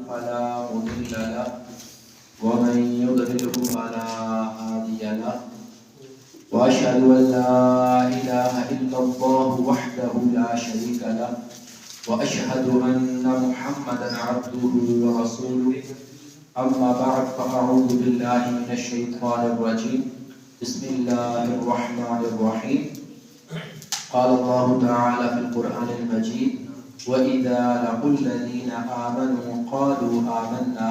فلا مضل له ومن يضلل فلا هادي له وأشهد أن لا إله إلا الله وحده لا شريك له وأشهد أن محمدا عبده ورسوله أما بعد فأعوذ بالله من الشيطان الرجيم بسم الله الرحمن الرحيم قال الله تعالى في القرآن المجيد وَإِذَا لَقُوا الَّذِينَ آمَنُوا قَالُوا آمَنَّا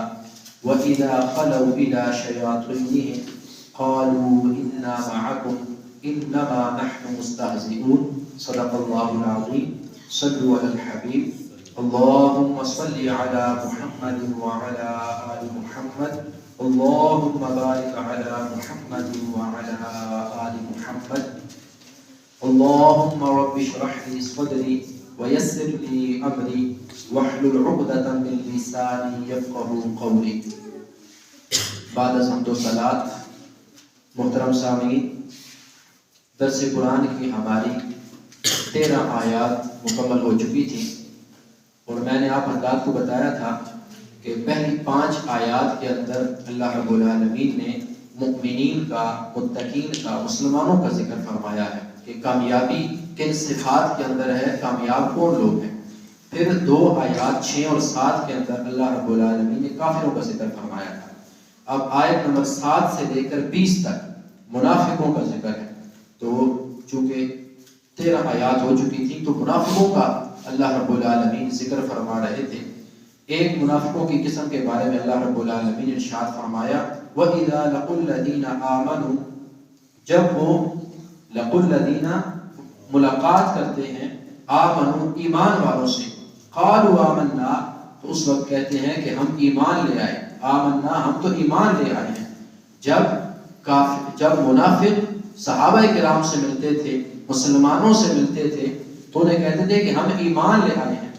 وَإِذَا خَلَوْا إِلَى شَيَاطِينِهِمْ قَالُوا إِنَّا مَعَكُمْ إِنَّمَا نَحْنُ مُسْتَهْزِئُونَ صدق الله العظيم صلوا على الحبيب اللهم صل على محمد وعلى آل محمد اللهم بارك على محمد وعلى آل محمد اللهم رب اشرح لي صدري ويسر لي امری واحلل عقدۃ من لسانی یفقهوا قولی. بعد از حمد و صلوات محترم سامعین، درس قرآن کی ہماری 13 آیات مکمل ہو چکی تھی اور میں نے آپ حضرات کو بتایا تھا کہ پہلی 5 آیات کے اندر اللہ رب العالمین نے مؤمنین کا، متقین کا، مسلمانوں کا ذکر فرمایا ہے کہ کامیابی کن صفات کے اندر ہے، کامیاب کون لوگ ہیں. پھر 2 آیات 6 اور 7 کے اندر اللہ رب العالمین نے کافروں کا ذکر فرمایا تھا. اب آیت نمبر 7 سے لے کر 20 تک منافقوں کا ذکر ہے. تو چونکہ 13 آیات ہو چکی تھی تو منافقوں کا اللہ رب العالمین ذکر فرما رہے تھے. ایک منافقوں کی قسم کے بارے میں اللہ رب العالمین نے ارشاد فرمایا وَإِذَا لَقُوا الَّذِينَ آمَنُوا، جب وہ لَقُوا الَّذِينَ ملاقات کرتے ہیں آمنو ایمان والوں سے، قالوا آمنا تو اس وقت کہتے ہیں کہ ہم ایمان لے آئے، آمنا ہم تو ایمان لے آئے ہیں. جب منافق صحابہ کرام سے ملتے تھے، مسلمانوں سے ملتے تھے تو انہیں کہتے تھے کہ ہم ایمان لے آئے ہیں.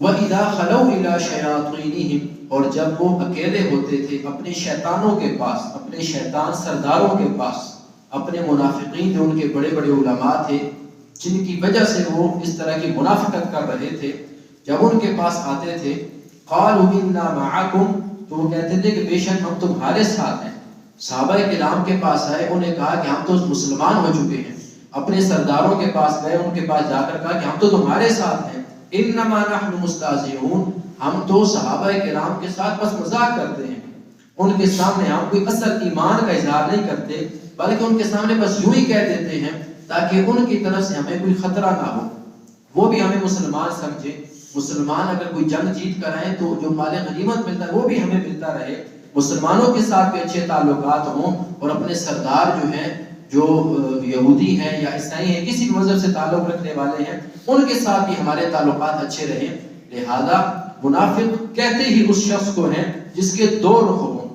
وَإِذَا خَلَوْا إِلَى شَيَاطِينِهِمْ، اور جب وہ اکیلے ہوتے تھے اپنے شیطانوں کے پاس، اپنے شیطان سرداروں کے پاس، اپنے منافقین جو ان کے بڑے بڑے علماء تھے جن کی وجہ سے وہ اس طرح کی منافقت کر رہے تھے، جب ان کے پاس آتے تھے قالوا انا معکم، تو وہ کہتے تھے کہ بے شک ہم تمہارے ساتھ ہیں. صحابہ کرام کے پاس آئے، انہیں کہا کہ ہم تو مسلمان ہو چکے ہیں. اپنے سرداروں کے پاس گئے، ان کے پاس جا کر کہا کہ ہم تو تمہارے ساتھ ہیں. انما نحن مستہزئون، ہم تو صحابہ کرام کے ساتھ بس مذاق کرتے ہیں. ان کے سامنے ہم کوئی اصل ایمان کا اظہار نہیں کرتے بلکہ ان کے سامنے بس یوں ہی کہہ دیتے ہیں تاکہ ان کی طرف سے ہمیں کوئی خطرہ نہ ہو، وہ بھی ہمیں مسلمان سمجھے. مسلمان اگر کوئی جنگ جیت کر آئے تو جو مال غنیمت ملتا ہے وہ بھی ہمیں ملتا رہے. مسلمانوں کے ساتھ بھی اچھے تعلقات ہوں اور اپنے سردار جو ہیں، جو یہودی ہیں یا عیسائی ہیں، کسی بھی مذہب سے تعلق رکھنے والے ہیں، ان کے ساتھ بھی ہمارے تعلقات اچھے رہیں. لہذا منافق کہتے ہی اس شخص کو ہیں جس کے 2 رخ ہوں،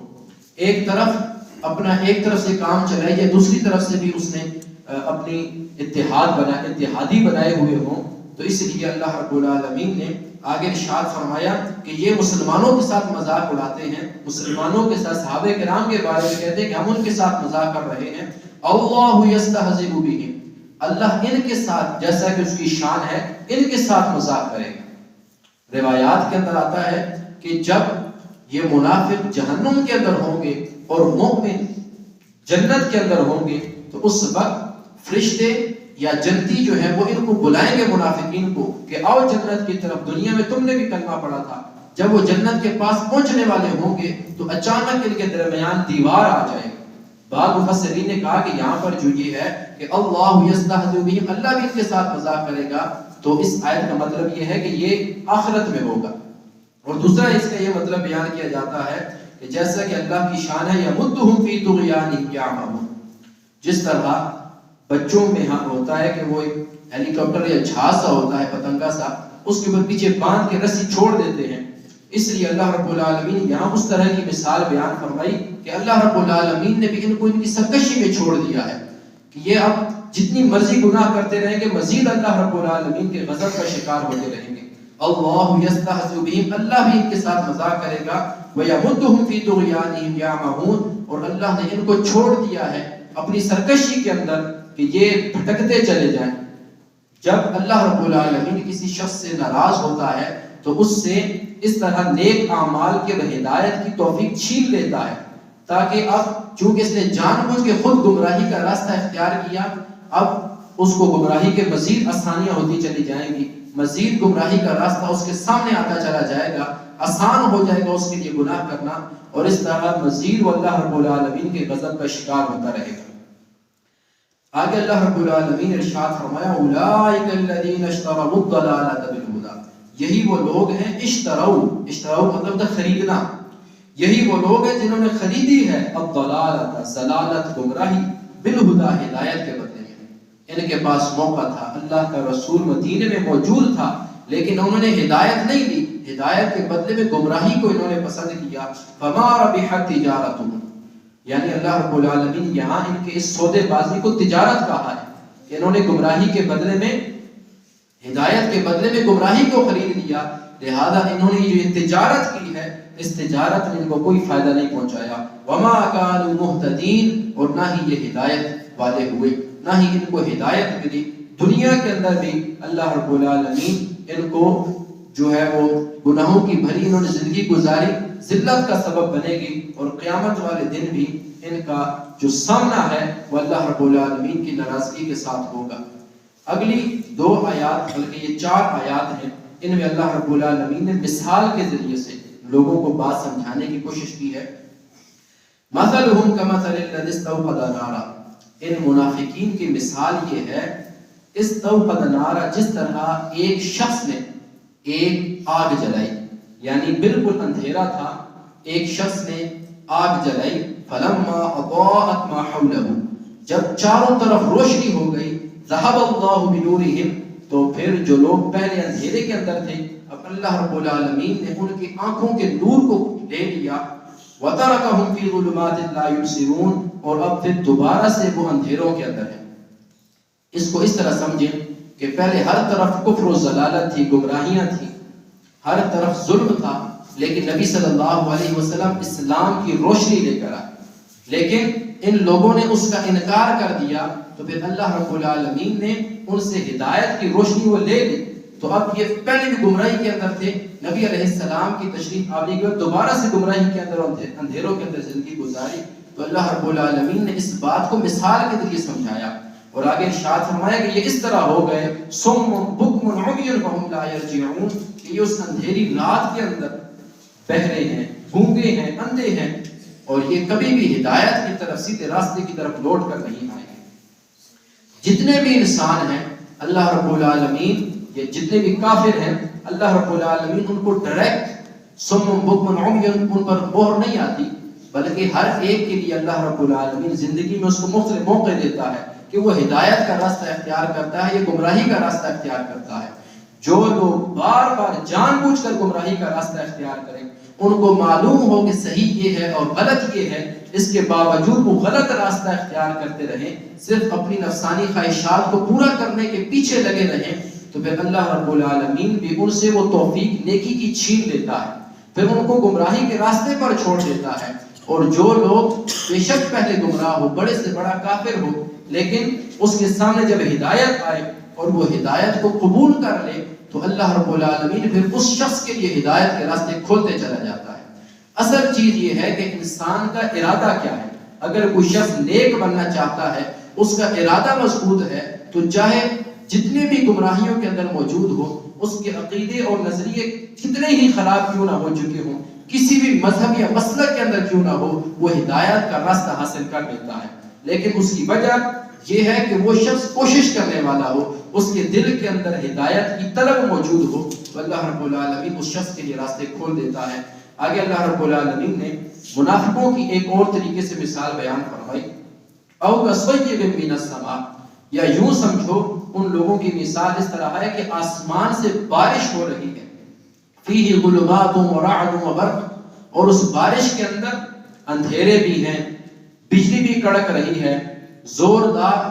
ایک طرف سے کام چلائے یا دوسری طرف سے بھی اس نے اپنی اتحادی بنائے ہوئے ہوں. تو اس لیے اللہ رب العالمین نے آگے ارشاد فرمایا کہ یہ مسلمانوں کے ساتھ مذاق اڑاتے ہیں، مسلمانوں کے ساتھ صحابہ کرام کے بارے میں کہتے ہیں کہ ہم ان کے ساتھ مذاق کر رہے ہیں. اللہ یستہزئ بہم، اللہ ان کے ساتھ، جیسا کہ اس کی شان ہے، ان کے ساتھ مذاق کرے گا. روایات کے اندر آتا ہے کہ جب یہ منافق جہنم کے اندر ہوں گے اور مومن جنت کے اندر ہوں گے تو اس وقت فرشتے یا جنتی جو ہیں وہ ان کو بلائیں گے، منافقین کو، کہ آؤ جنت کی طرف، دنیا میں تم نے بھی کلمہ پڑھا تھا. جب وہ جنت کے پاس پہنچنے والے ہوں گے تو اچانک ان کے درمیان دیوار آ جائے گی. بعض مفسرین نے کہا کہ یہاں پر جو یہ ہے کہ اللہ یستہزئ بہم، اللہ بھی ان کے ساتھ مذاق کرے گا، تو اس آیت کا مطلب یہ ہے کہ یہ آخرت میں ہوگا. اور دوسرا اس کا یہ مطلب بیان کیا جاتا ہے کہ جیسا کہ اللہ کی شان ہے یمدہم فی طغیانہم یعمہون، جس طرح بچوں میں ہوتا ہے کہ وہ ایک ہیلی کاپٹر یا جہاز سا ہوتا ہے، پتنگا سا، اس کے اوپر پیچھے باندھ کے رسی چھوڑ دیتے ہیں. اس لیے اللہ رب العالمین یہاں اس طرح کی مثال بیان فرمائی کہ اللہ رب العالمین نے بھی ان کو ان کی سرکشی میں چھوڑ دیا ہے کہ یہ اب جتنی مرضی گناہ کرتے رہیں گے مزید اللہ رب العالمین کے غضب کا شکار ہوتے رہیں گے. اللہ یستہزئ بہم، اللہ بھی ان کے ساتھ مذاق کرے گا. وَيَمُدُّهُمْ فِي طُغْيَانِهِمْ يَعْمَهُونَ، اور اللہ نے ان کو چھوڑ دیا ہے اپنی سرکشی کے اندر کہ یہ بھٹکتے چلے جائیں. جب اللہ رب العالمین کسی شخص سے ناراض ہوتا ہے تو اس سے اس طرح نیک اعمال کے ہدایت کی توفیق چھین لیتا ہے، تاکہ اب چونکہ اس نے جان بوجھ کے خود گمراہی کا راستہ اختیار کیا، اب اس کو گمراہی کے مزید آسانیاں ہوتی چلی جائیں گی، مزید گمراہی کا راستہ اس کے سامنے آتا چلا جائے گا، آسان ہو جائے گا اس کے لیے گناہ کرنا، اور اس طرح مزید وہ اللہ رب العالمین کے غضب کا شکار ہوتا رہے گا۔ آگے اللہ رب العالمین ارشاد فرمایا اولئک الذین اشتروا الضلالۃ بالہدی، یہی وہ لوگ ہیں اشتروا مطلب خریدنا، یہی وہ لوگ ہیں جنہوں نے خریدی ہے الضلالۃ ضلالت گمراہی بالہدی ہدایت کے بدلے میں۔ ان کے پاس موقع تھا، اللہ کا رسول مدینے میں موجود تھا، لیکن انہوں نے ہدایت نہیں لی، ہدایت کے بدلے میں گمراہی کو انہوں نے پسند کیا۔ فما ربحت تجارتهم، یعنی اللہ رب العالمین یہاں ان کے اس سودے بازی کو تجارت کہا ہے کہ انہوں نے گمراہی کے بدلے میں، ہدایت کے بدلے میں گمراہی کو خرید لیا، لہذا انہوں نے یہ تجارت کی ہے، اس تجارت نے ان کو کوئی فائدہ نہیں پہنچایا۔ وما كانوا مهتدین، اور نہ ہی یہ ہدایت والے ہوئے، نہ ہی ان کو ہدایت ملی۔ دنیا کے اندر بھی اللہ رب العالمین ان کو جو ہے وہ گناہوں کی بھری انہوں نے زندگی گزاری، ذلت کا سبب بنے گی، اور قیامت والے دن بھی ان کا جو سامنا ہے وہ اللہ رب العالمین کی ناراضگی کے ساتھ ہوگا۔ اگلی 2 آیات بلکہ یہ 4 آیات ہیں، ان میں اللہ رب العالمین نے مثال کے ذریعے سے لوگوں کو بات سمجھانے کی کوشش کی ہے۔ مثلهم كمثل الذي استوقد نارا، ان منافقین کی مثال یہ ہے استوقد نارا، جس طرح ایک شخص نے ایک آگ جلائی، یعنی بالکل اندھیرا تھا، ایک شخص نے آگ جلائی، فلما اضاءت ما حوله، جب چاروں طرف روشنی ہو گئی، ذهب الله بنورهم، تو پھر جو لوگ پہلے اندھیرے کے اندر تھے اب اللہ رب العالمین نے ان کی آنکھوں کے نور کو لے لیا، وترکهم فی ظلمات لا یبصرون، اور اب پھر دوبارہ سے وہ اندھیروں کے اندر ہیں۔ اس کو اس طرح سمجھیں کہ پہلے ہر طرف کفر و ضلالت تھی، گمراہیاں تھیں، ہر طرف ظلم تھا، لیکن نبی صلی اللہ علیہ وسلم اسلام کی روشنی لے کر آئے، لیکن ان لوگوں نے اس کا انکار کر دیا، تو پھر اللہ رب العالمین نے ان سے ہدایت کی روشنی وہ لے لی، تو اب یہ پہلے بھی گمراہی کے اندر تھے، نبی علیہ السلام کی تشریف آوری کے بعد دوبارہ سے گمراہی کے اندر اندھیروں کے اندر زندگی گزاری، تو اللہ رب العالمین نے اس بات کو مثال کے ذریعے سمجھایا، اور آگے ارشاد فرمایا کہ یہ اس طرح ہو گئے صم بکم عمی فہم لا یرجعون، کہ یہ اس اندھیری رات کے اندر بہرے ہیں، گونگے ہیں، اندھے ہیں، اور یہ کبھی بھی ہدایت کی طرف، سیدھے راستے کی طرف لوٹ کر نہیں آئے گے۔ جتنے بھی انسان ہیں اللہ رب العالمین، یہ جتنے بھی کافر ہیں اللہ رب العالمین ان کو ڈائریکٹ صم بکم عمی ان پر مہر نہیں آتی، بلکہ ہر ایک کے لیے اللہ رب العالمین زندگی میں اس کو مختلف موقع دیتا ہے کہ وہ ہدایت کا راستہ اختیار کرتا ہے یا گمراہی کا راستہ اختیار کرتا ہے۔ جو لوگ بار بار جان بوجھ کر گمراہی کا راستہ اختیار کریں، ان کو معلوم ہو کہ صحیح یہ ہے اور غلط یہ ہے، اس کے باوجود وہ غلط راستہ اختیار کرتے رہیں، صرف اپنی نفسانی خواہشات کو پورا کرنے کے پیچھے لگے رہیں، تو پھر اللہ رب العالمین بھی ان سے وہ توفیق نیکی کی چھین لیتا ہے، پھر ان کو گمراہی کے راستے پر چھوڑ دیتا ہے۔ اور جو لوگ بے شک پہلے گمراہ ہو، بڑے سے بڑا کافر ہو، لیکن اس کے سامنے جب ہدایت آئے اور وہ ہدایت کو قبول کر لے، تو اللہ رب العالمین پھر اس شخص کے لیے ہدایت کے راستے کھولتے چلا جاتا ہے۔ اصل چیز یہ ہے کہ انسان کا ارادہ کیا ہے۔ اگر کوئی شخص نیک بننا چاہتا ہے، اس کا ارادہ مضبوط ہے، تو چاہے جتنے بھی گمراہیوں کے اندر موجود ہو، اس کے عقیدے اور نظریے کتنے ہی خراب کیوں نہ ہو چکے ہوں، کسی بھی مذہب یا مسلک کے اندر کیوں نہ ہو، وہ ہدایت کا راستہ حاصل کر لیتا ہے۔ لیکن اس کی وجہ یہ ہے کہ وہ شخص کوشش کرنے والا ہو، اس کے دل کے اندر ہدایت کی طلب موجود ہو، تو اللہ رب العالمین اس شخص کے لیے راستے کھول دیتا ہے۔ آگے اللہ رب العالمین نے منافقوں کی ایک اور طریقے سے مثال بیان فرمائی، او کصیب من السماء، یا یوں سمجھو ان لوگوں کی مثال اس طرح ہے کہ آسمان سے بارش ہو رہی ہے، فیہ ظلمات ورعد وبرق، اور اس بارش کے اندر اندھیرے بھی ہیں، بجلی بھی کڑک رہی ہے، زوردار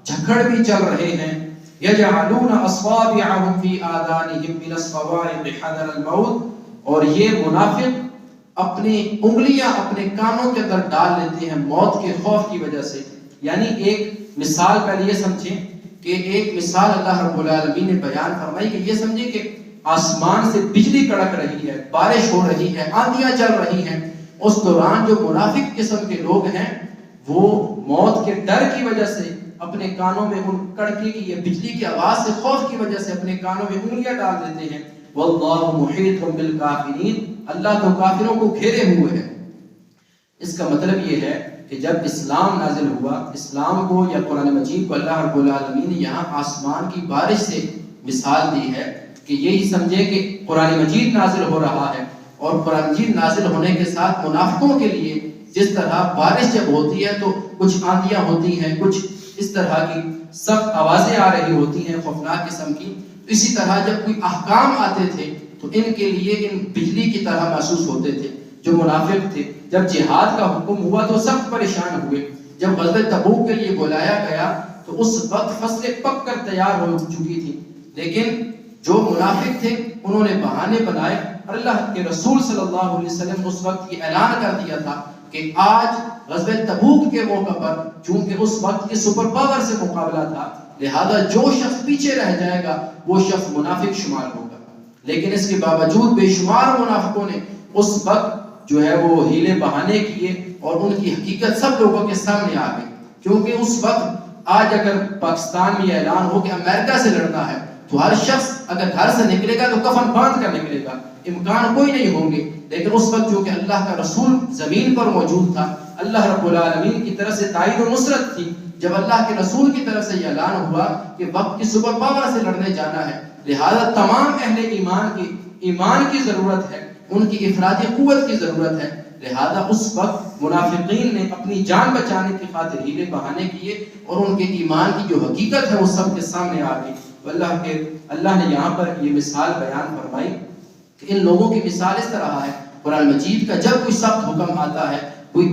جھکڑ بھی چل رہے ہیں، یجعلون اصابعهم فی آذانهم من الصواعق حذر الموت، اور یہ منافق اپنی انگلیاں اپنے کانوں کے اندر ڈال لیتے ہیں موت کے خوف کی وجہ سے۔ یعنی ایک مثال پہلے یہ سمجھیں کہ ایک مثال اللہ رب العالمین نے بیان فرمائی کہ یہ سمجھیں کہ آسمان سے بجلی کڑک رہی ہے، بارش ہو رہی ہے، آندیاں چل رہی ہیں، اس دوران جو منافق قسم کے لوگ ہیں وہ موت کے ڈر کی وجہ سے اپنے کانوں میں ان کڑکے کی یا بجلی کی آواز سے خوف کی وجہ سے اپنے کانوں میں انگلیاں ڈال دیتے ہیں. واللہ محیط بالکافرین، اللہ تو کافروں کو گھیرے ہوئے ہے. اس کا مطلب یہ ہے کہ جب اسلام نازل ہوا، اسلام کو یا قرآن مجید کو اللہ رب العالمین نے یہاں آسمان کی بارش سے مثال دی ہے کہ یہی سمجھے کہ قرآن مجید نازل ہو رہا ہے، اور قرآن مجید نازل ہونے کے ساتھ منافقوں کے لیے جس طرح بارش جب ہوتی ہے تو کچھ آندیاں ہوتی ہیں، کچھ اس طرح کی سخت آوازیں آ رہی ہوتی ہیں خوفناک قسم کی، اسی طرح جب کوئی احکام آتے تھے تو ان کے لیے ان بجلی کی طرح محسوس ہوتے تھے. جو منافق تھے جب جہاد کا حکم ہوا تو سخت پریشان ہوئے. جب غزوہ تبوک کے لیے بلایا گیا تو اس وقت فصلیں پک کر تیار ہو چکی تھی، لیکن جو منافق تھے انہوں نے بہانے بنائے. اللہ کے رسول صلی اللہ علیہ وسلم اس وقت یہ اعلان کر دیا تھا کہ آج غزوہ تبوک کے موقع پر چونکہ اس وقت کے سپر پاور سے مقابلہ تھا، لہذا جو شخص پیچھے رہ جائے گا وہ شخص منافق شمار ہوگا. لیکن اس کے باوجود بے شمار منافقوں نے اس وقت جو ہے وہ ہیلے بہانے کیے اور ان کی حقیقت سب لوگوں کے سامنے آ گئی. کیونکہ اس وقت آج اگر پاکستان میں یہ اعلان ہو کہ امریکہ سے لڑنا ہے تو ہر شخص اگر گھر سے نکلے گا تو کفن باندھ کر نکلے گا، امکان کوئی نہیں ہوں گے. لیکن اس وقت جو کہ اللہ کا رسول زمین پر موجود تھا، اللہ رب العالمین کی طرف سے تائید و نصرت تھی. جب اللہ کے رسول کی طرف سے یہ اعلان ہوا کہ وقت کی سپر پاور سے لڑنے جانا ہے، لہذا تمام اہل ایمان کی ضرورت ہے، ان کی افرادی قوت کی ضرورت ہے. لہذا اس وقت منافقین نے اپنی جان بچانے کی خاطر ہیلے بہانے کیے اور ان کے ایمان کی جو حقیقت ہے وہ سب کے سامنے آ گئی. اللہ نے یہاں پر یہ مثال بیان فرمائی کہ ان لوگوں کی مثال اس طرح ہے. قرآن مجید کا جب کوئی سخت حکم آتا ہے، کوئی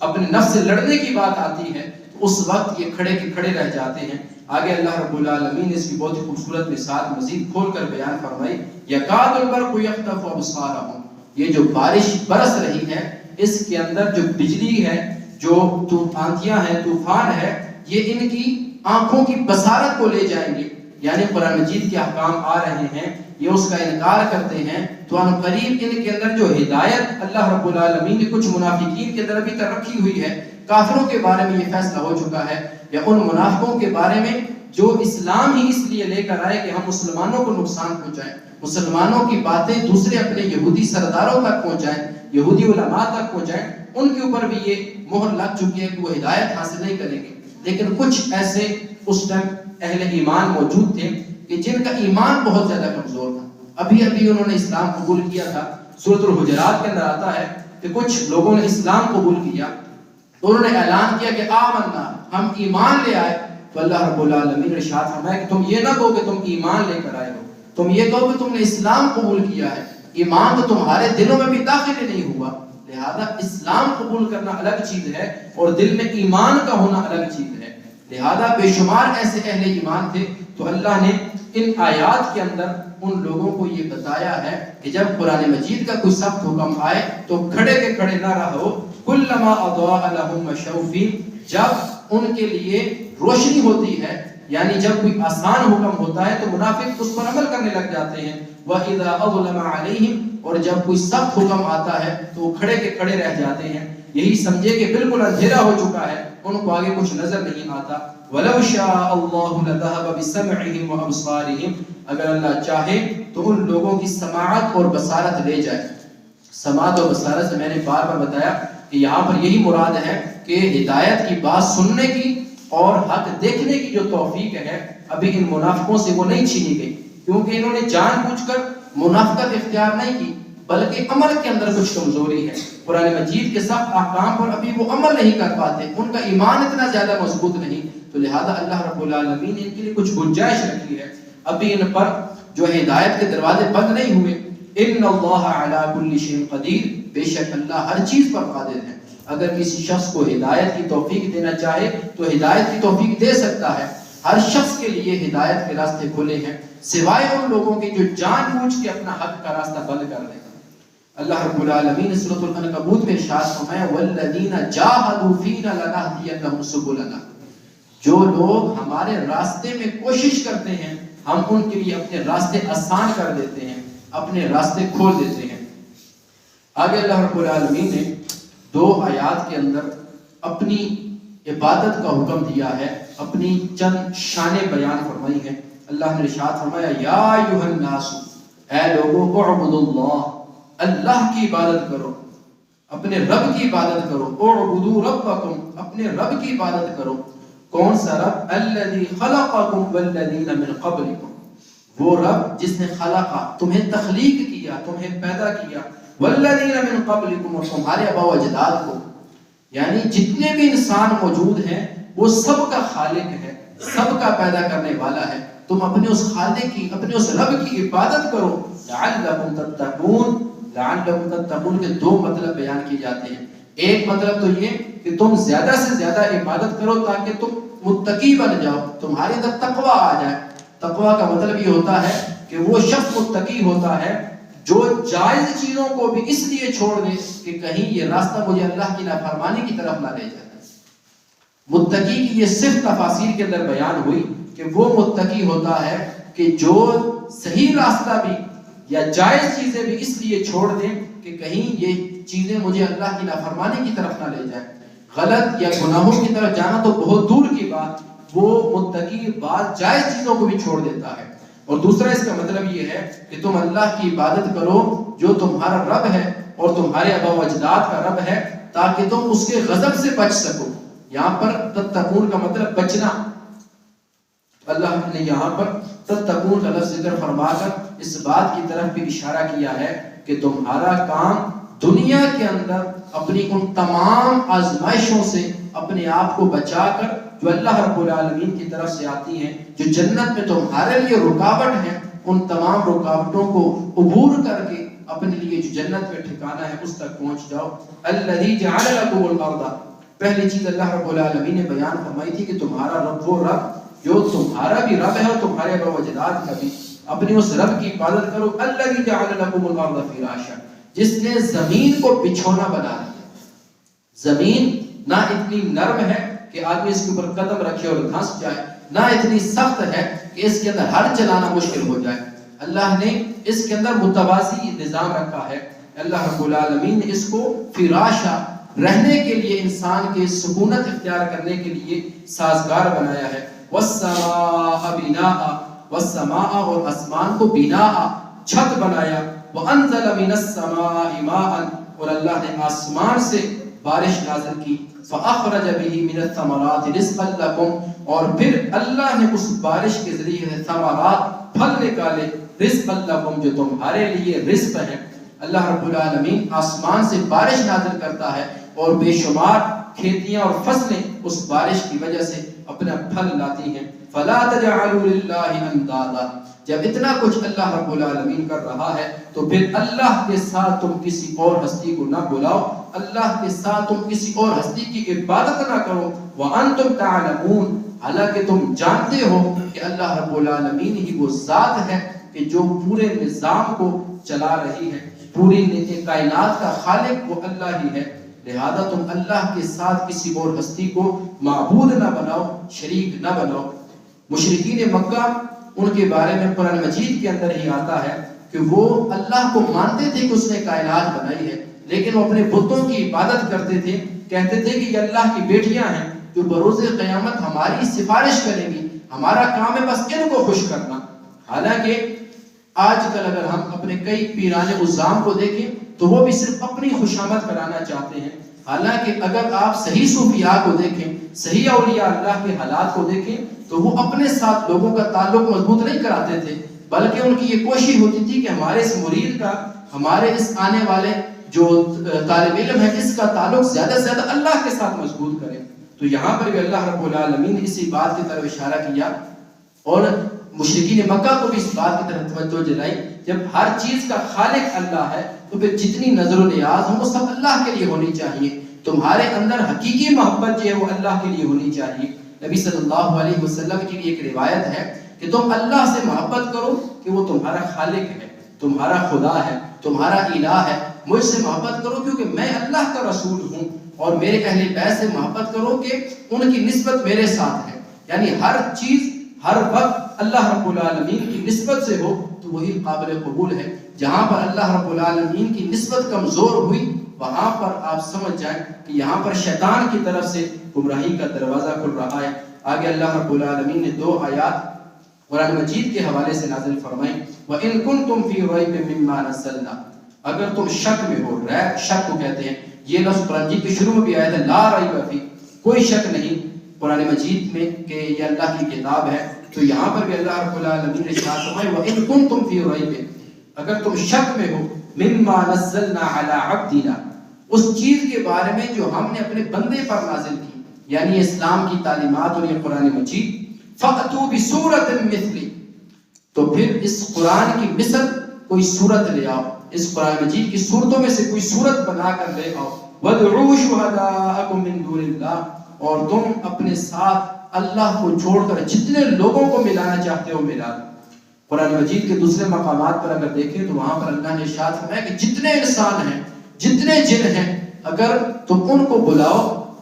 اپنے نفس سے لڑنے کی بات آتی ہے تو اس وقت یہ کھڑے کے کھڑے رہ جاتے ہیں. آگے اللہ رب العالمین نے اس کی بہت ہی خوبصورت مثال مزید کھول کر بیان فرمائی. یکاد البرق یخطف ابصارهم، یہ جو بارش برس رہی ہے اس کے اندر جو بجلی ہے، جو آندیاں ہیں، طوفان ہے، یہ ان کی آنکھوں کی بصارت کو لے جائیں گے. یعنی قرآن مجید کے احکام آ رہے ہیں، یہ اس کا انکار کرتے ہیں تو ان قریب ان کے اندر جو ہدایت اللہ رب العالمین نے کچھ منافقین کے اندر بھی رکھی ہوئی ہے، کافروں کے بارے میں یہ فیصلہ ہو چکا ہے، یا ان منافقوں کے بارے میں جو اسلام ہی اس لیے لے کر آئے کہ ہم مسلمانوں کو نقصان پہنچائیں، مسلمانوں کی باتیں دوسرے اپنے یہودی سرداروں تک پہنچائیں، یہودی علماء تک پہنچائیں، ان کے اوپر بھی یہ مہر لگ چکی ہے کہ وہ ہدایت حاصل نہیں کریں گے. لیکن کچھ ایسے اس ٹائم اہل ایمان موجود تھے کہ جن کا ایمان بہت زیادہ کمزور تھا. ابھی انہوں نے اسلام قبول کیا تھا. سورۃ الحجرات کے اندر آتا ہے کہ کچھ لوگوں نے اسلام قبول کیا تو انہوں نے اعلان کیا کہ آمنا، ہم ایمان لے آئے. تو اللہ رب العالمین نے ارشاد فرمایا کہ تم یہ نہ کہو کہ تم ایمان لے کر آئے ہو، تم یہ کہو کہ تم نے اسلام قبول کیا ہے. ایمان تو تمہارے دلوں میں بھی داخل نہیں ہوا. لہذا اسلام قبول کرنا الگ چیز ہے اور دل میں ایمان کا ہونا الگ چیز ہے. لہذا بے شمار ایسے اہل ایمان تھے. تو اللہ نے ان آیات کے اندر ان لوگوں کو یہ بتایا ہے کہ جب قرآن مجید کا کوئی سخت حکم آئے تو کھڑے کے کھڑے نہ رہو. کلما اضاء لهم مشوا فيه، جب ان کے لیے روشنی ہوتی ہے، یعنی جب کوئی آسان حکم ہوتا ہے تو منافق اس پر عمل کرنے لگ جاتے ہیں. وَإِذَا أَظْلَمَ عَلَيْهِمْ، اور جب کوئی سخت حکم آتا ہے تو وہ کھڑے کے کھڑے رہ جاتے ہیں. یہی سمجھے کہ بالکل اندھیرا ہو چکا ہے، ان کو آگے کچھ نظر نہیں آتا. وَلَوْ شَاءَ اللَّهُ لَذَهَبَ بِسَمْعِهِمْ وَأَبْصَارِهِمْ، اگر اللہ چاہے تو ان لوگوں کی سماعت اور بصارت لے جائے. سماعت اور بصارت سے میں نے بار بار بتایا کہ یہاں پر یہی مراد ہے کہ ہدایت کی بات سننے کی اور حق دیکھنے کی جو توفیق ہے ابھی ان منافقوں سے وہ نہیں چھینی گئی، کیونکہ انہوں نے جان بوجھ کر منافقت اختیار نہیں کی بلکہ عمل کے اندر کچھ کمزوری ہے. قرآن مجید کے سخت احکام پر ابھی وہ عمل نہیں کر پاتے، ان کا ایمان اتنا زیادہ مضبوط نہیں. تو لہذا اللہ رب العالمین نے ان کے لیے کچھ گنجائش رکھی ہے. ابھی ان پر جو ہدایت کے دروازے بند نہیں ہوئے. ان اللہ علی کل شیء قدیر، بے شک اللہ ہر چیز پر قادر ہے. اگر کسی شخص کو ہدایت کی توفیق دینا چاہے تو ہدایت کی توفیق دے سکتا ہے. ہر شخص کے لیے ہدایت کے راستے کھلے ہیں سوائے ان لوگوں کے جو جان بوجھ کے اپنا حق کا راستہ بند کر دیں. اللہ رب العالمین نے سورۃ العنکبوت میں ارشاد فرمایا والذین جاہدوا فینا لنہدینہم سبلنا، جو لوگ ہمارے راستے میں کوشش کرتے ہیں ہم ان کے لیے اپنے راستے آسان کر دیتے ہیں، اپنے راستے کھول دیتے ہیں۔ آگے اللہ رب العالمین نے 2 آیات کے اندر اپنی عبادت کا حکم دیا ہے، اپنی چند شانیں بیان فرمائی ہیں۔ اللہ نے ارشاد فرمایا یا ایھا الناس، اے لوگوں، اعبدوا اللہ، اللہ کی عبادت کرو، اپنے رب کی عبادت کرو۔ اعبدوا ربکم، اپنے رب کی عبادت کرو۔ کون سا رب؟ الذی خلقکم والذین من قبلکم، وہ رب جس نے خلقا، تمہیں تخلیق کیا، تمہیں پیدا کیا، والذین من قبلکم، اور تمہارے آباء و اجداد کو، یعنی جتنے بھی انسان موجود ہیں وہ سب کا خالق ہے، سب کا پیدا کرنے والا ہے۔ تم اپنے اس خالق کی، اپنے اس رب کی عبادت کرو۔ لعلکم تتقون، لعلکم تتقون کے 2 مطلب بیان کیے جاتے ہیں۔ ایک مطلب تو یہ کہ تم زیادہ سے زیادہ عبادت کرو تاکہ تم متقی بن جاؤ، تمہارے اندر تقویٰ آ جائے۔ تقویٰ کا مطلب یہ ہوتا ہے کہ وہ شخص متقی ہوتا ہے جو جائز چیزوں کو بھی اس لیے چھوڑ دے کہ کہیں یہ راستہ مجھے اللہ کی نافرمانی کی طرف نہ لے جائے۔ متقی کی یہ صرف تفاسیر کے اندر بیان ہوئی کہ وہ متقی ہوتا ہے کہ جو صحیح راستہ بھی یا جائز چیزیں بھی اس لیے چھوڑ دیں کہ کہیں یہ چیزیں مجھے اللہ کی نافرمانی کی طرف نہ لے جائیں۔ غلط یا گناہوں کی طرف جانا تو بہت دور کی بات، وہ متقی بعض جائز چیزوں کو بھی چھوڑ دیتا ہے۔ اور دوسرا اس کا مطلب یہ ہے کہ تم اللہ کی عبادت کرو جو تمہارا رب ہے اور تمہارے آباء و اجداد کا رب ہے، تاکہ تم اس کے غضب سے بچ سکو۔ یہاں پر تتقون کا مطلب بچنا، اللہ نے یہاں پر تتقون کا لفظ ذکر فرما کر اس بات کی طرف بھی اشارہ کیا ہے کہ تمہارا کام دنیا کے اندر اپنی ان تمام آزمائشوں سے اپنے آپ کو بچا کر جو اللہ رب العالمین کی طرف سے آتی ہیں، جو جنت میں تمہارے لیے رکاوٹ ہے، ان تمام رکاوٹوں کو عبور کر کے اپنے لیے جو جنت میں ٹھکانا ہے اس تک پہنچ جاؤ۔ الذی جعل لکم الارض، پہلی چیز اللہ رب العالمین نے بیان فرمائی تھی کہ تمہارا رب وہ رب جو تمہارا بھی رب ہے اور تمہارے آباء و اجداد کا بھی، اپنی اس رب کی عبادت کرو۔ الذی جعل لکم الارض فراشا، جس نے زمین کو بچھونا بنا دیا۔ زمین نہ اتنی نرم ہے کہ آدمی اس کے اوپر قدم رکھے اور دھنس جائے، نہ اتنی سخت ہے کہ اس کے اندر ہر چلانا مشکل ہو جائے۔ اللہ نے اس کے اندر متوازی نظام رکھا ہے۔ اللہ رب العالمین نے اس کو فراشا، رہنے کے لیے، انسان کے سکونت اختیار کرنے کے لیے سازگار بنایا ہے۔ والسماء بناء، والسماء اور آسمان کو بناء، چھت بنایا۔ وانزل من السماء ماء، اور اللہ نے آسمان سے بارش نازل کی۔ فاخرج به من الثمرات رزقا لكم، اور پھر اللہ نے اس بارش کے ذریعے سے ثمرات، پھل نکالے، رزقا لكم، جو تمہارے لیے رزق ہے۔ اللہ رب العالمین آسمان سے بارش نازل کرتا ہے اور بے شمار کھیتیاں اور فصلیں اس بارش کی وجہ سے اپنا پھل لاتی ہیں۔ فلا تجعلوا للہ اندادا، جب اتنا کچھ اللہ رب العالمین کر رہا ہے تو پھر اللہ کے ساتھ تم کسی اور ہستی کو نہ بلاؤ، اللہ کے ساتھ تم کسی اور ہستی کی عبادت نہ کرو۔ وانتم تعلمون، حالانکہ تم جانتے ہو کہ اللہ رب العالمین ہی وہ ذات ہے کہ جو پورے نظام کو چلا رہی ہے، پوری کائنات کا خالق وہ اللہ ہی ہے۔ لہذا تم اللہ کے ساتھ کسی اور ہستی کو معبود نہ بناؤ، شریک نہ بناؤ۔ مشرکین مکہ، ان کے بارے میں قرآن مجید کے اندر ہی آتا ہے کہ وہ اللہ کو مانتے تھے کہ اس نے کائنات بنائی ہے، لیکن وہ اپنے بتوں کی عبادت کرتے تھے، کہتے تھے کہ یہ اللہ کی بیٹیاں ہیں جو بروز قیامت ہماری سفارش کریں گی، ہمارا کام ہے بس ان کو خوش کرنا۔ حالانکہ آج کل اگر ہم اپنے کئی پیران عظام کو دیکھیں تو وہ بھی صرف اپنی خوشامد کرانا چاہتے ہیں۔ حالانکہ اگر آپ صحیح صوفیاء کو دیکھیں، صحیح اولیاء اللہ کے حالات کو دیکھیں تو وہ اپنے ساتھ لوگوں کا تعلق مضبوط نہیں کراتے تھے، بلکہ ان کی یہ کوشش ہوتی تھی کہ ہمارے اس مرید کا، ہمارے اس آنے والے جو طالب علم ہے، اس کا تعلق زیادہ سے زیادہ اللہ کے ساتھ مضبوط کریں۔ تو یہاں پر بھی اللہ رب العالمین نے اسی بات کی طرف اشارہ کیا اور مشرکین مکہ کو بھی اس بات کی طرف توجہ دلائی، جب ہر چیز کا خالق اللہ ہے تو پھر جتنی نظر و نیاز ہو وہ سب اللہ کے لیے ہونی چاہیے۔ تمہارے اندر حقیقی محبت جو ہے وہ اللہ کے لیے ہونی چاہیے۔ نبی صلی اللہ علیہ وسلم کی ایک روایت ہے کہ تم اللہ سے محبت کرو کہ وہ تمہارا خالق ہے، تمہارا خدا ہے، تمہارا الہ ہے۔ مجھ سے محبت کرو کیونکہ میں اللہ کا رسول ہوں، اور میرے اہل بیت سے محبت کرو کہ ان کی نسبت میرے ساتھ ہے۔ یعنی ہر چیز ہر وقت اللہ رب العالمین کی نسبت سے ہو تو وہی قابل قبول ہے. جہاں پر اللہ رب العالمین کی نسبت کمزور ہوئی وہاں پر آپ سمجھ جائیں کہ یہاں پر شیطان کی طرف سے گمراہی کا دروازہ کھل رہا ہے. آگے اللہ رب العالمین نے 2 آیات قرآن مجید کے حوالے سے نازل فرمائیں. وَإِن كُنتُمْ فِي رَيْبٍ مِّمَّا نَزَّلْنَا، اگر تم شک میں ہو، ریب شک کو کہتے ہیں. یہ لفظ قرآن مجید کے شروع میں بھی آیا تھا، لا ریب فی، کوئی شک نہیں قرآن مجید میں کہ یہ اللہ کی کتاب ہے. تو یہاں پر بھی اللہ رب العالمین نے ارشاد فرمایا وَإِن كُنتُمْ فِي رَيْبٍ، اگر تم شک میں ہو، مِّمَّا نَزَّلْنَا عَلَىٰ عَبْدِنَا، اس چیز کے بارے میں جو ہم نے اپنے بندے پر نازل کی، یعنی اسلام کی تعلیمات اور یہ قرآن مجید. فَأْتُوا بِسُورَةٍ مِّثْلِهِ، تو پھر اس قرآن کی مثل کوئی صورت لے آؤ، اس قرآن مجید کی صورتوں میں سے کوئی صورت بنا کر لے آؤ. وَادْعُوا شُهَدَاءَكُم مِّن دُونِ اللَّهِ، اور تم اپنے ساتھ اللہ کو چھوڑ کر جتنے لوگوں کو ملانا چاہتے ہو ملا دو. قرآن مجید کے دوسرے مقامات پر اگر دیکھیں تو وہاں پر اللہ نے ارشاد فرمایا کہ جتنے انسان ہیں، جتنے جن ہیں، اگر تم ان کو بلاؤ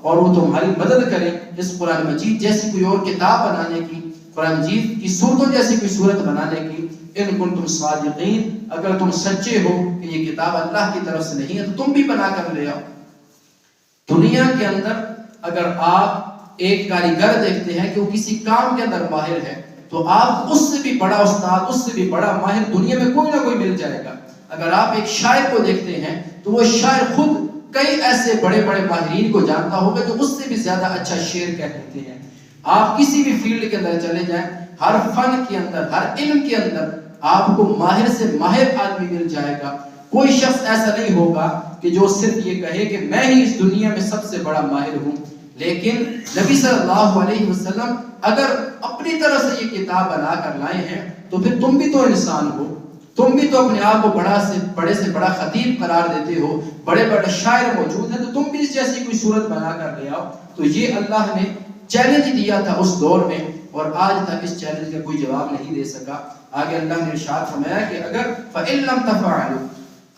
اور وہ تمہاری مدد کریں اس قرآن مجید جیسی کوئی اور کتاب بنانے کی، قرآن مجید کی صورتوں جیسی کوئی صورت بنانے کی. ان کنتم صادقین، اگر تم سچے ہو کہ یہ کتاب اللہ کی طرف سے نہیں ہے تو تم بھی بنا کر لے آؤ. دنیا کے اندر اگر آپ ایک کاریگر دیکھتے ہیں کہ وہ کسی کام کے اندر ماہر ہے تو آپ اس سے بھی بڑا استاد، اس سے بھی بڑا ماہر دنیا میں کوئی نہ کوئی مل جائے گا. اگر آپ ایک شاعر کو دیکھتے ہیں تو وہ شاعر خود کئی ایسے بڑے بڑے ماہرین کو جانتا ہوگا جو اس سے بھی زیادہ اچھا شعر کہہ دیتے ہیں. آپ کسی بھی فیلڈ کے اندر چلے جائیں، ہر فن کے اندر، ہر علم کے اندر آپ کو ماہر سے ماہر آدمی مل جائے گا. کوئی شخص ایسا نہیں ہوگا کہ جو صرف یہ کہے کہ میں ہی اس دنیا میں سب سے بڑا ماہر ہوں. لیکن نبی صلی اللہ علیہ وسلم اگر اپنی طرح سے یہ کتاب بنا کر لائے ہیں تو پھر تم بھی تو انسان ہو، تم بھی تو اپنے آپ کو بڑے سے بڑا خطیب قرار دیتے ہو، بڑے بڑے شاعر موجود ہیں، تو تم بھی اس جیسی کوئی صورت بنا کر لے آؤ. تو یہ اللہ نے چیلنج دیا تھا اس دور میں اور آج تک اس چیلنج کا کوئی جواب نہیں دے سکا. آگے اللہ نے ارشاد فرمایا کہ اگر فَإِن لَّمْ تَفْعَلُوا،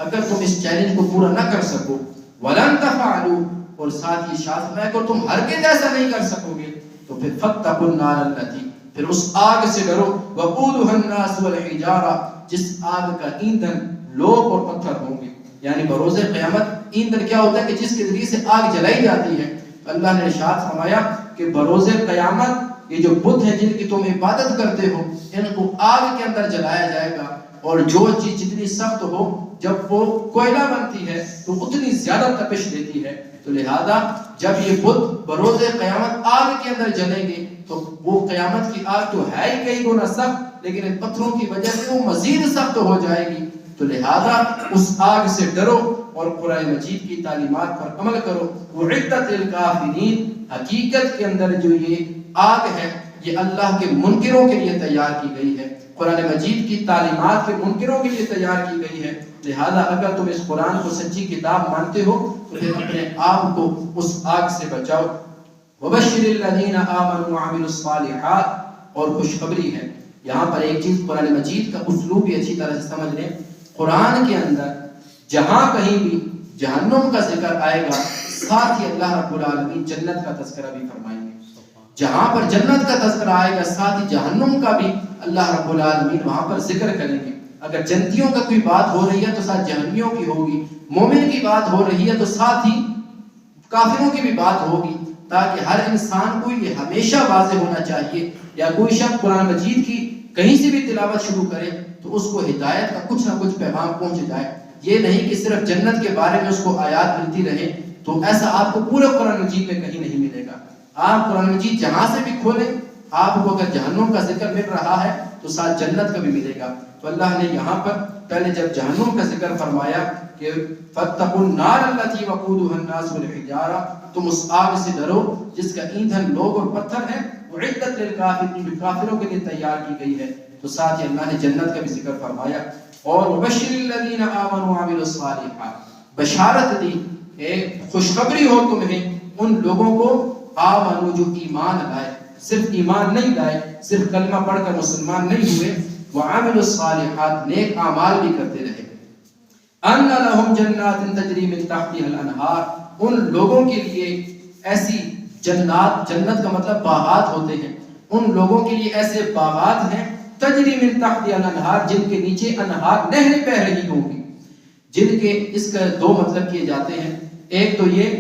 اگر تم اس چیلنج کو پورا نہ کر سکو، وَلَن تَفْعَلُوا، اور ساتھ یہ ارشاد فرمایا کہ تم ہرگز ایسا نہیں کر سکو گے، تو پھر فَاتَّقُوا النَّارَ الَّتِي، پھر اس آگ سے ڈرو، وَقُودُهَا النَّاسُ وَالْحِجَارَةُ، جس آگ کا ایندھن لوگ اور پتھر ہوں گے. یعنی بروز قیامت ایندھن کیا ہوتا ہے کہ جس کے ذریعے سے آگ جلائی جاتی ہے. اللہ نے ارشاد فرمایا کہ بروز قیامت یہ جو بت ہیں جن کی تم عبادت کرتے ہو ان کو آگ کے اندر جلایا جائے گا، اور جو چیز جتنی سخت ہو جب وہ کوئلہ بنتی ہے تو اتنی زیادہ تپش دیتی ہے. تو لہذا جب یہ بت بروز قیامت آگ کے اندر جلیں گے تو وہ قیامت کی آگ تو ہے ہی کئی گنا سخت، لیکن ان پتھروں کی وجہ سے وہ مزید سخت ہو جائے گی. تو لہذا اس آگ سے ڈرو اور قرآن مجید کی تعلیمات پر عمل کرو. وعدت للکافرین، حقیقت کے اندر جو یہ آگ ہے یہ اللہ کے منکروں کے لیے تیار کی گئی ہے، قرآن مجید کی تعلیمات کے منکروں کے لیے تیار کی گئی ہے. لہذا اگر تم اس قرآن کو سچی کتاب مانتے ہو تو پھر اپنے آپ کو اس آگ سے بچاؤ. وبشر الذین آمنوا وعملوا الصالحات، اور خوشخبری ہے. یہاں پر ایک چیز قرآن مجید کا اسلوب بھی اچھی طرح سے سمجھ لیں. قرآن کے اندر جہاں کہیں بھی جہنم کا ذکر آئے گا ساتھ ہی اللہ رب العالمین جنت کا تذکرہ بھی فرمائیں گے. جہاں پر جنت کا تذکرہ آئے گا ساتھ ہی جہنم کا بھی اللہ رب العالمین وہاں پر ذکر کریں گے. اگر جنتیوں کا کوئی بات ہو رہی ہے تو ساتھ جہنمیوں کی ہوگی، مومن کی بات ہو رہی ہے تو ساتھ ہی کافروں کی بھی بات ہوگی، تاکہ ہر انسان کو یہ ہمیشہ واضح ہونا چاہیے. یا کوئی شخص قرآن مجید کی کہیں سے بھی تلاوت شروع کرے تو اس کو ہدایت کا کچھ نہ کچھ پیغام پہنچ جائے. یہ نہیں کہ صرف جنت کے بارے میں اس کو آیات ملتی رہے، تو ایسا آپ کو پورے قرآن مجید میں کہیں نہیں ملے گا. آپ قرآن مجید جہاں سے بھی کھولیں آپ کو اگر جہنم کا ذکر مل رہا ہے تو ساتھ جنت کا بھی ملے گا. تو اللہ نے یہاں پر پہلے جب جہنم کا ذکر فرمایا کہ فَاتَّقُوا النَّارَ الَّتِي وَقُودُهَا النَّاسُ وَالْحِجَارَةُ، تم اس آگ سے ڈرو جس کا ایندھن لوگ اور پتھر ہے. وعدت للکافرین، جو کافروں کے لیے تیار کی گئی ہے. تو ساتھ ہی اللہ نے جنت کا بھی ذکر فرمایا. اور وبشر الذین آمنوا وعملوا الصالحات، بشارت دی، ایک خوشخبری ہو تمہیں ان لوگوں کو آمنو جو ایمان لائے، صرف ایمان نہیں لائے، صرف کلمہ پڑھ کر مسلمان نہیں ہوئے، وعملوا الصالحات، نیک اعمال بھی کرتے رہے. ان لهم جنات تجری من تحتها الانہار، ان لوگوں کے لیے ایسی جنات، جنت کا مطلب باغات ہوتے ہیں، ان لوگوں کے لیے ایسے باغات ہیں تجری من تحتها الانہار، جن کے نیچے انہار نہریں بہہ رہی ہوں گی. جن کے اس کا دو مطلب کیے جاتے ہیں. ایک تو یہ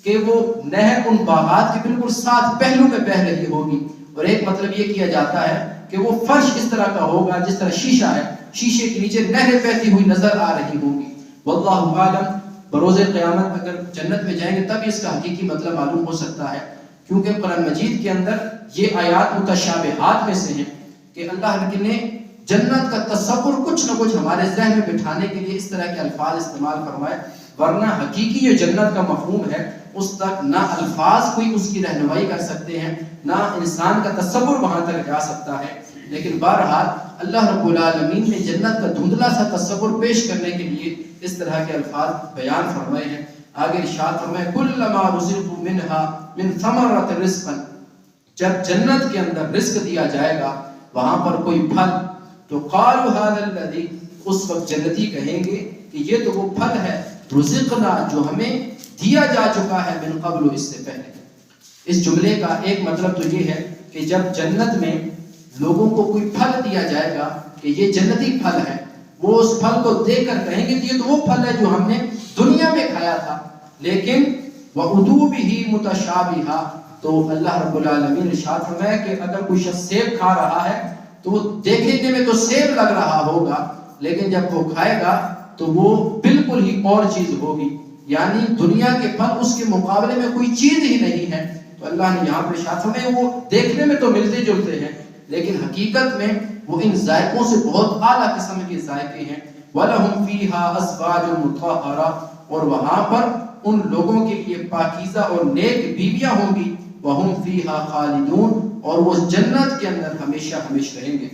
کہ وہ نہر ان باغات کے بالکل ساتھ پہلو میں بہہ رہی ہوگی، اور ایک مطلب یہ کیا جاتا ہے کہ وہ فرش اس طرح کا ہوگا جس طرح شیشہ ہے، شیشے کے نیچے نہریں بہتی ہوئی نظر آ رہی ہوں گی. واللہ عالم، بروز قیامت اگر جنت میں جائیں گے تب اس کا حقیقی مطلب معلوم ہو سکتا ہے، کیونکہ قرآن مجید کے اندر یہ آیات متشابہات میں سے ہیں کہ اللہ نے جنت کا تصور کچھ نہ کچھ ہمارے ذہن میں بٹھانے کے لیے اس طرح کے الفاظ استعمال فرمائے، ورنہ حقیقی جو جنت کا مفہوم ہے اس تک نہ الفاظ کوئی اس کی رہنمائی کر سکتے ہیں، نہ انسان کا تصور وہاں تک جا سکتا ہے. لیکن بہرحال اللہ رب العالمین نے جنت کا دھندلا سا تصور پیش کرنے کے لیے اس طرح کے الفاظ بیان فرمائے ہیں. آگے ارشاد فرمائے کلما رزقوا منها من ثمرۃ رزقا، جب جنت کے اندر رزق دیا جائے گا وہاں پر کوئی پھل، تو قالوا هذا الذي، اس وقت جنتی کہیں گے کہ یہ تو وہ پھل ہے رزقنا جو ہمیں دیا جا چکا ہے من قبل، اس سے پہلے. اس جملے کا ایک مطلب تو یہ ہے کہ جب جنت میں لوگوں کو کوئی پھل دیا جائے گا کہ یہ جنتی پھل ہے، وہ اس پھل کو دیکھ کر کہیں گے کہ یہ تو وہ پھل ہے جو ہم نے دنیا میں کھایا تھا. لیکن وَأُتُوا بِهِ مُتَشَابِهًا، تو اللہ رب العالمین ارشاد فرمایا کہ اگر کوئی شخص سیب کھا رہا ہے تو وہ دیکھنے میں تو سیب لگ رہا ہوگا، لیکن جب وہ کھائے گا تو وہ بالکل ہی اور چیز ہوگی، یعنی دنیا کے پھل اس کے مقابلے میں کوئی چیز ہی نہیں ہے. تو اللہ نے یہاں پہ ارشاد فرمایا وہ دیکھنے میں تو ملتے جلتے ہیں لیکن حقیقت میں وہ ان ذائقوں سے بہت اعلیٰ قسم کے ذائقے ہیں. وَلَهُمْ فِيهَا أَزْوَاجٌ مُطَهَّرَةٌ، اور وہاں پر ان لوگوں کے لیے پاکیزہ اور نیک بیویاں ہوں گی. وَهُمْ فِيهَا خَالِدُونَ، اور وہ جنت کے اندر ہمیشہ ہمیشہ رہیں گے.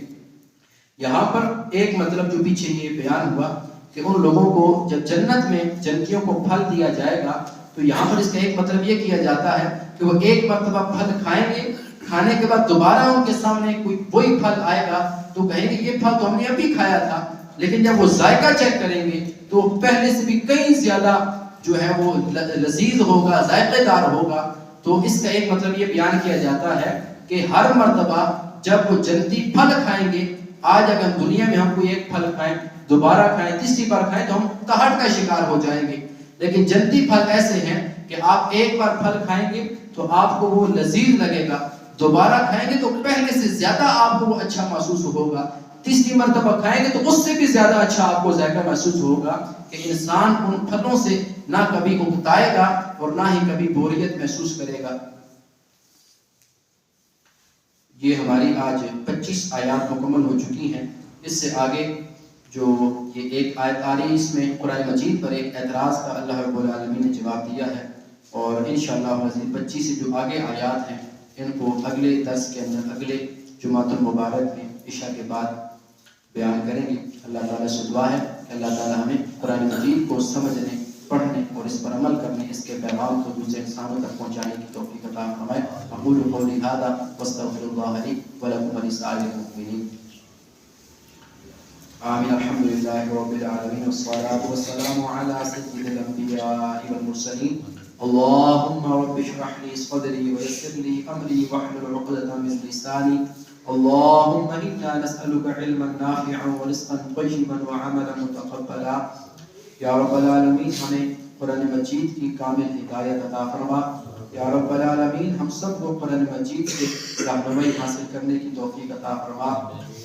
یہاں پر ایک مطلب جو پیچھے یہ بیان ہوا کہ ان لوگوں کو جب جنت میں جنتیوں کو پھل دیا جائے گا تو یہاں پر اس کا ایک مطلب یہ کیا جاتا ہے کہ وہ ایک مرتبہ پھل کھائیں گے، کھانے کے بعد دوبارہ ان کے سامنے کوئی وہی پھل آئے گا تو کہیں گے یہ پھل تو ہم نے ابھی کھایا تھا، لیکن جب وہ ذائقہ چیک کریں گے تو پہلے سے بھی کئی زیادہ جو ہے وہ لذیذ ہوگا، ذائقے دار ہوگا. تو اس کا ایک مطلب یہ بیان کیا جاتا ہے کہ ہر مرتبہ جب وہ جنتی پھل کھائیں گے، آج اگر دنیا میں ہم کوئی ایک پھل کھائیں، دوبارہ کھائیں، تیسری بار کھائیں تو ہم قحط کا شکار ہو جائیں گے. لیکن جنتی پھل ایسے ہیں کہ آپ ایک بار پھل کھائیں گے تو آپ کو وہ لذیذ لگے گا، دوبارہ کھائیں گے تو پہلے سے زیادہ آپ کو وہ اچھا محسوس ہوگا، تیسری مرتبہ کھائیں گے تو اس سے بھی زیادہ اچھا آپ کو ذائقہ محسوس ہوگا کہ انسان ان پھلوں سے نہ کبھی اکتائے گا اور نہ ہی کبھی بوریت محسوس کرے گا. یہ ہماری آج 25 آیات مکمل ہو چکی ہیں. اس سے آگے جو یہ ایک آیت آ رہی ہے اس میں قرآن مجید پر ایک اعتراض کا اللہ رب العالمین نے جواب دیا ہے، اور انشاءاللہ 25 سے جو آگے آیات ہیں ان کو اگلے درس کے اندر اگلے جمعۃ المبارک میں عشاء کے بعد بیان کریں گے. اللہ تعالیٰ سے دعا ہے کہ اللہ تعالیٰ ہمیں قرآن مجید کو سمجھنے، پڑھنے اور اس پر عمل کرنے، اس کے پیغام کو دوسرے انسانوں تک پہنچانے کی توفیق عطا فرمائے. اقول قولی ھذا واستغفر اللہ لی ولکم ولسائر المؤمنین. آمین. الحمد للہ رب العالمین والصلاة والسلام علی سید الانبیاء والمرسلین. اللهم رب اشرح لي صدري ويسر لي امري واحلل عقدة من لساني. اللهم انا نسألك علما نافعا ورزقا طيبا وعملا متقبلا. یا رب العالمین ہمیں قرآن مجید کی کامل ہدایت عطا فرما. یا رب العالمین ہم سب کو قرآن مجید سے رہنمائی حاصل کرنے کی توفیق عطا فرما.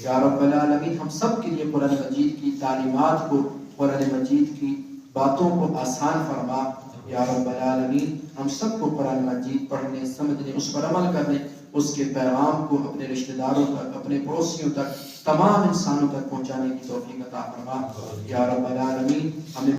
یا رب العالمین ہم سب کے لیے قرآن مجید کی تعلیمات کو، قرآن مجید کی باتوں کو آسان فرما. یا رب العالمین ہم سب کو قرآن مجید پڑھنے، سمجھنے، اس پر عمل کرنے، اس کے پیغام کو اپنے رشتہ داروں تک، اپنے پڑوسیوں تک، تمام انسانوں تک پہنچانے کی توفیق عطا فرما. یا رب العالمین ہمیں